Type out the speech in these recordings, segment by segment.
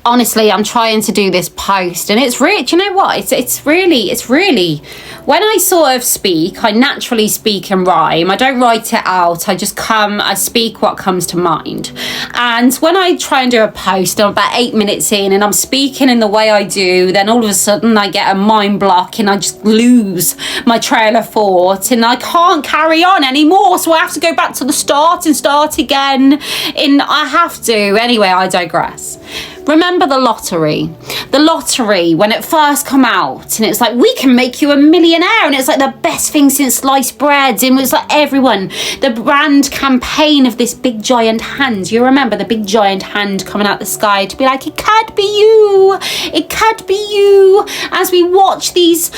Honestly, I'm trying to do this post, and it's really, do you know what? It's really, when I sort of speak, I naturally speak and rhyme. I don't write it out. I speak what comes to mind. And when I try and do a post, I'm about 8 minutes in and I'm speaking in the way I do, then all of a sudden I get a mind block and I just lose my trail of thought and I can't carry on anymore. So I have to go back to the start and start again. I have to. Anyway, I digress. Remember the lottery. The lottery, when it first come out, and it's like, we can make you a millionaire, and it's like the best thing since sliced bread, and it was like everyone, the brand campaign of this big giant hand. You remember the big giant hand coming out the sky to be like, it could be you, it could be you. As we watch these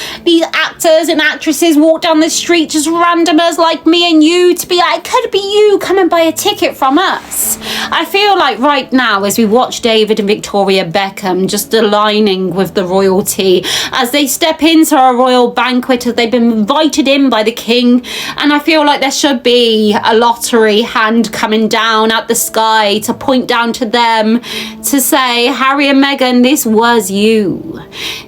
actors and actresses walk down the street, just randomers like me and you, to be like, it could be you, come and buy a ticket from us. I feel like right now, as we watch David and Victoria Beckham just aligning with the royalty as they step into a royal banquet, as they've been invited in by the king, and I feel like there should be a lottery hand coming down at the sky to point down to them to say, Harry and Meghan, this was you.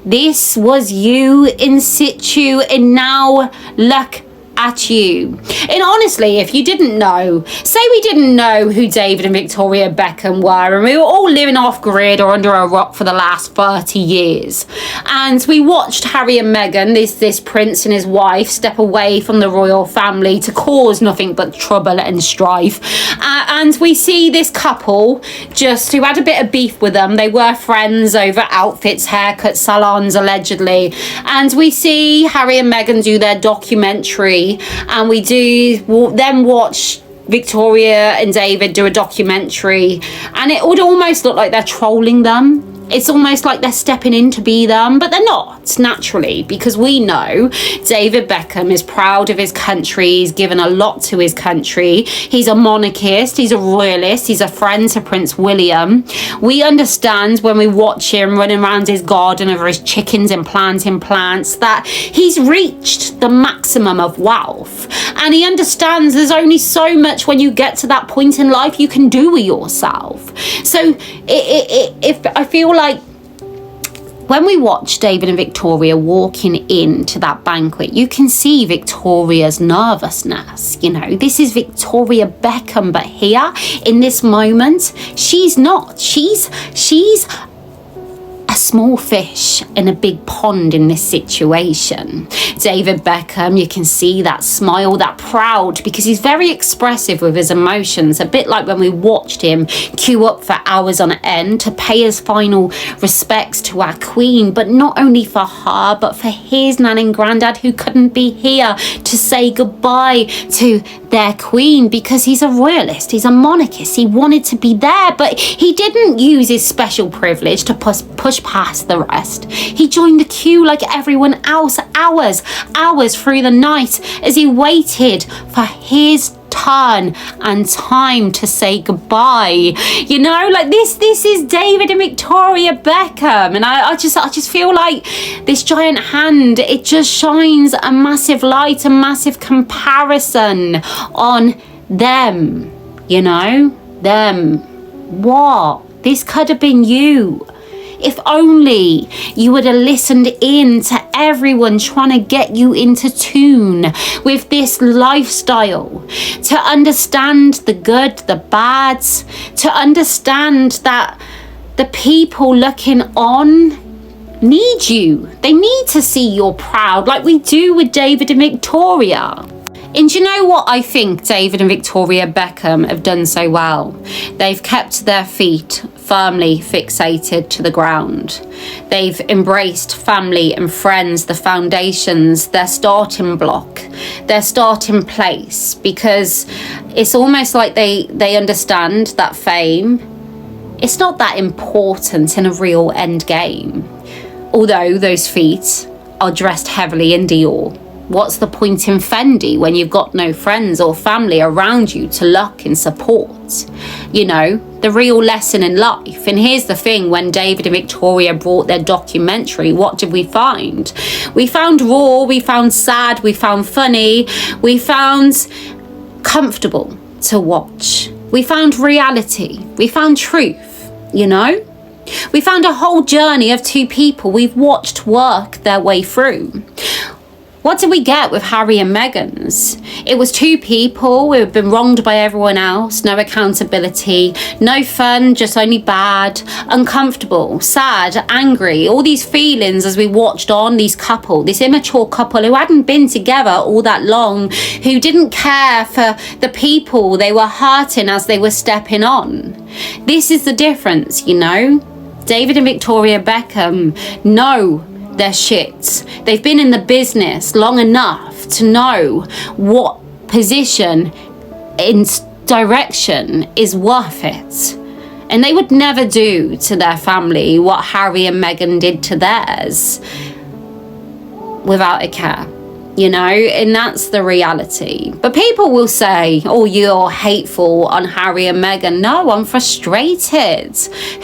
This was you in situ, and now look at you. And honestly, if you didn't know, say we didn't know who David and Victoria Beckham were, and we were all living off grid or under a rock for the last 30 years, and we watched Harry and Meghan, this prince and his wife, step away from the royal family to cause nothing but trouble and strife, and we see this couple just who had a bit of beef with them. They were friends over outfits, haircuts, salons allegedly, and we see Harry and Meghan do their documentary, and we do then watch Victoria and David do a documentary, and it would almost look like they're trolling them. It's almost like they're stepping in to be them, but they're not, naturally, because we know David Beckham is proud of his country. He's given a lot to his country. He's a monarchist, he's a royalist, he's a friend to Prince William. We understand when we watch him running around his garden over his chickens and planting plants that he's reached the maximum of wealth, and he understands there's only so much when you get to that point in life you can do with yourself. So if I feel like when we watch David and Victoria walking into that banquet, you can see Victoria's nervousness. You know, this is Victoria Beckham, but here in this moment, she's not. She's a small fish in a big pond in this situation. David Beckham, you can see that smile, that proud, because he's very expressive with his emotions, a bit like when we watched him queue up for hours on end to pay his final respects to our queen, but not only for her, but for his nan and granddad who couldn't be here to say goodbye to their queen, because he's a royalist, he's a monarchist, he wanted to be there, but he didn't use his special privilege to push past the rest. He joined the queue like everyone else, hours through the night, as he waited for his turn and time to say goodbye. You know, like this is David and Victoria Beckham, and I just feel like this giant hand, it just shines a massive light, a massive comparison on them. You know, them. What? This could have been you. If only you would have listened in to everyone trying to get you into tune with this lifestyle, to understand the good, the bad, to understand that the people looking on need you. They need to see you're proud, like we do with David and Victoria. And do you know what I think David and Victoria Beckham have done so well? They've kept their feet firmly fixated to the ground. They've embraced family and friends, the foundations, their starting block, their starting place, because it's almost like they understand that fame, it's not that important in a real end game. Although those feet are dressed heavily in Dior. What's the point in Fendi when you've got no friends or family around you to look and support? You know, the real lesson in life. And here's the thing, when David and Victoria brought their documentary, what did we find? We found raw, we found sad, we found funny, we found comfortable to watch. We found reality. We found truth, you know? We found a whole journey of two people we've watched work their way through. What did we get with Harry and Meghan's? It was two people who have been wronged by everyone else, no accountability, no fun, just only bad, uncomfortable, sad, angry, all these feelings as we watched on this immature couple who hadn't been together all that long, who didn't care for the people they were hurting as they were stepping on. This is the difference, you know? David and Victoria Beckham know their shit. They've been in the business long enough to know what position in direction is worth it. And they would never do to their family what Harry and Meghan did to theirs without a care, you know, and that's the reality. But people will say, oh, you're hateful on Harry and Meghan. No, I'm frustrated.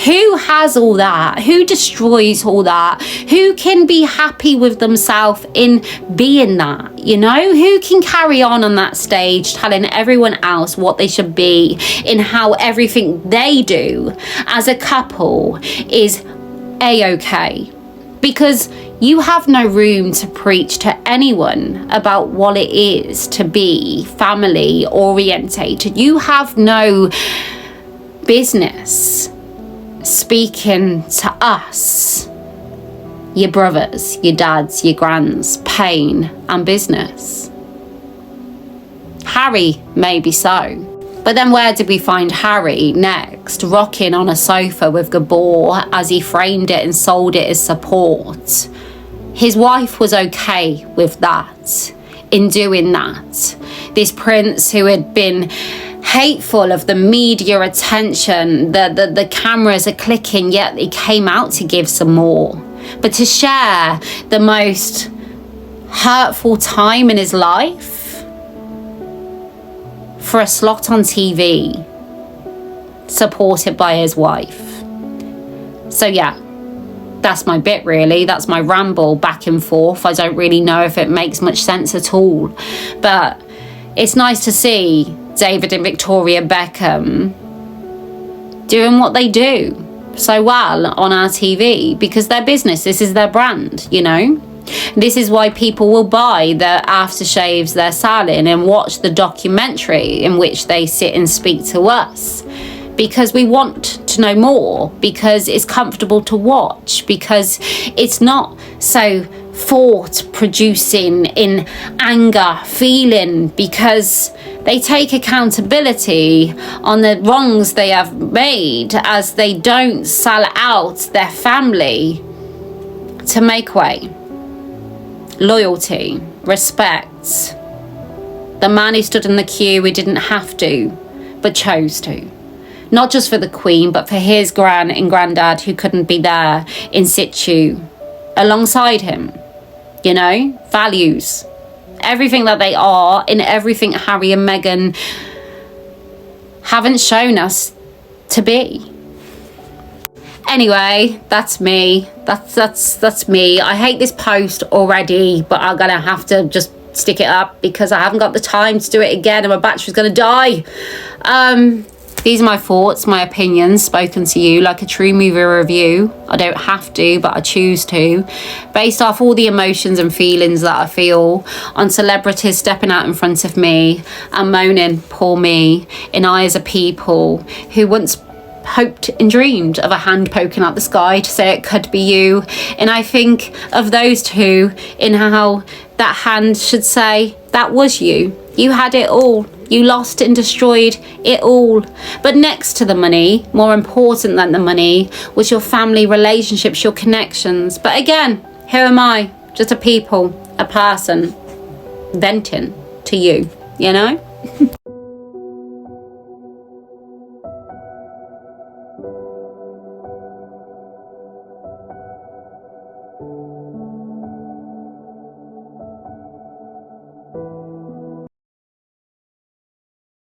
Who has all that? Who destroys all that? Who can be happy with themselves in being that, you know? Who can carry on that stage telling everyone else what they should be in how everything they do as a couple is a-okay? Because you have no room to preach to anyone about what it is to be family orientated. You have no business speaking to us, your brothers, your dads, your grands, pain and business. Harry, maybe so. But then where did we find Harry next? Rocking on a sofa with Gabor as he framed it and sold it as support. His wife was okay with that, in doing that. This prince who had been hateful of the media attention, the cameras are clicking, yet he came out to give some more. But to share the most hurtful time in his life for a slot on TV, supported by his wife. So yeah, that's my bit really. That's my ramble back and forth. I don't really know if it makes much sense at all. But it's nice to see David and Victoria Beckham doing what they do so well on our TV, because their business, this is their brand, you know? This is why people will buy the aftershaves they're selling and watch the documentary in which they sit and speak to us. Because we want to know more, because it's comfortable to watch, because it's not so thought producing in anger, feeling, because they take accountability on the wrongs they have made as they don't sell out their family to make way. Loyalty, respect. The man who stood in the queue who didn't have to, but chose to. Not just for the Queen, but for his gran and granddad who couldn't be there in situ alongside him. You know, values. Everything that they are in everything Harry and Meghan haven't shown us to be. Anyway, that's me. That's me. I hate this post already, but I'm gonna have to just stick it up because I haven't got the time to do it again and my battery's gonna die. These are my thoughts, my opinions, spoken to you like a true movie review. I don't have to, but I choose to. Based off all the emotions and feelings that I feel on celebrities stepping out in front of me and moaning, poor me, in eyes of people who once hoped and dreamed of a hand poking out the sky to say it could be you. And I think of those two in how that hand should say, that was you. You had it all. You lost and destroyed it all. But next to the money, more important than the money, was your family relationships, your connections. But again, who am I? Just a person venting to you, you know?